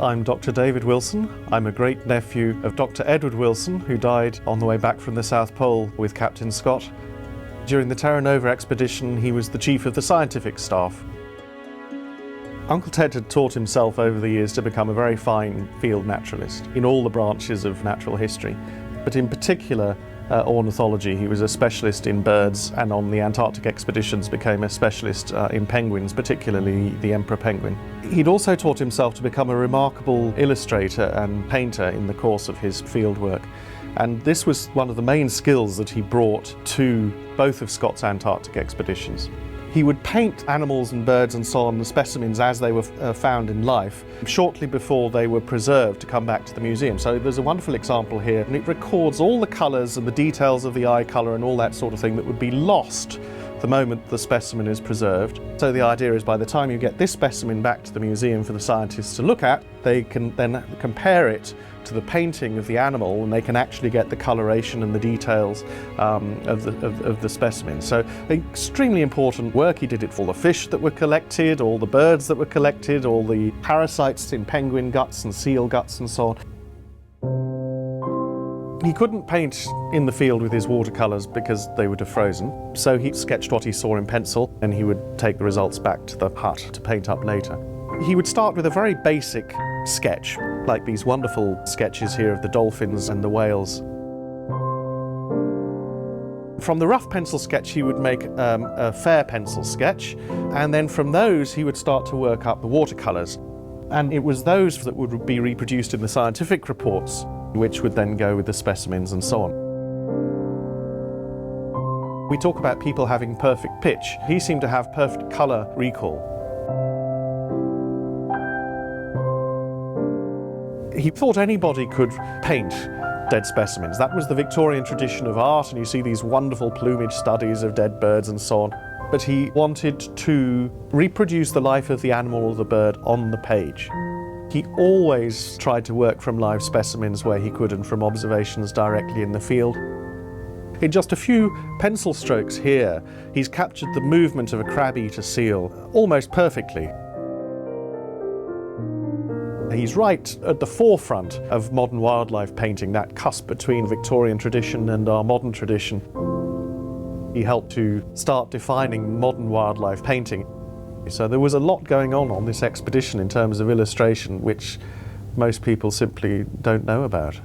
I'm Dr. David Wilson. I'm a great-nephew of Dr. Edward Wilson, who died on the way back from the South Pole with Captain Scott. During the Terra Nova expedition, he was the chief of the scientific staff. Uncle Ted had taught himself over the years to become a very fine field naturalist in all the branches of natural history, but in particular ornithology. He was a specialist in birds, and on the Antarctic expeditions became a specialist in penguins, particularly the emperor penguin. He'd also taught himself to become a remarkable illustrator and painter in the course of his field work. And this was one of the main skills that he brought to both of Scott's Antarctic expeditions. He would paint animals and birds and so on, the specimens as they were found in life, shortly before they were preserved to come back to the museum. So there's a wonderful example here, and it records all the colours and the details of the eye colour and all that sort of thing that would be lost the moment the specimen is preserved. So the idea is by the time you get this specimen back to the museum for the scientists to look at, they can then compare it to the painting of the animal, and they can actually get the coloration and the details of the specimen. So extremely important work. He did it for all the fish that were collected, all the birds that were collected, all the parasites in penguin guts and seal guts and so on. He couldn't paint in the field with his watercolours because they would have frozen, so he sketched what he saw in pencil, and he would take the results back to the hut to paint up later. He would start with a very basic sketch, like these wonderful sketches here of the dolphins and the whales. From the rough pencil sketch he would make a fair pencil sketch, and then from those he would start to work up the watercolours. And it was those that would be reproduced in the scientific reports, which would then go with the specimens and so on. We talk about people having perfect pitch. He seemed to have perfect colour recall. He thought anybody could paint dead specimens. That was the Victorian tradition of art, and you see these wonderful plumage studies of dead birds and so on. But he wanted to reproduce the life of the animal or the bird on the page. He always tried to work from live specimens where he could, and from observations directly in the field. In just a few pencil strokes here, he's captured the movement of a crab-eater seal almost perfectly. He's right at the forefront of modern wildlife painting, that cusp between Victorian tradition and our modern tradition. He helped to start defining modern wildlife painting. So there was a lot going on this expedition in terms of illustration, which most people simply don't know about.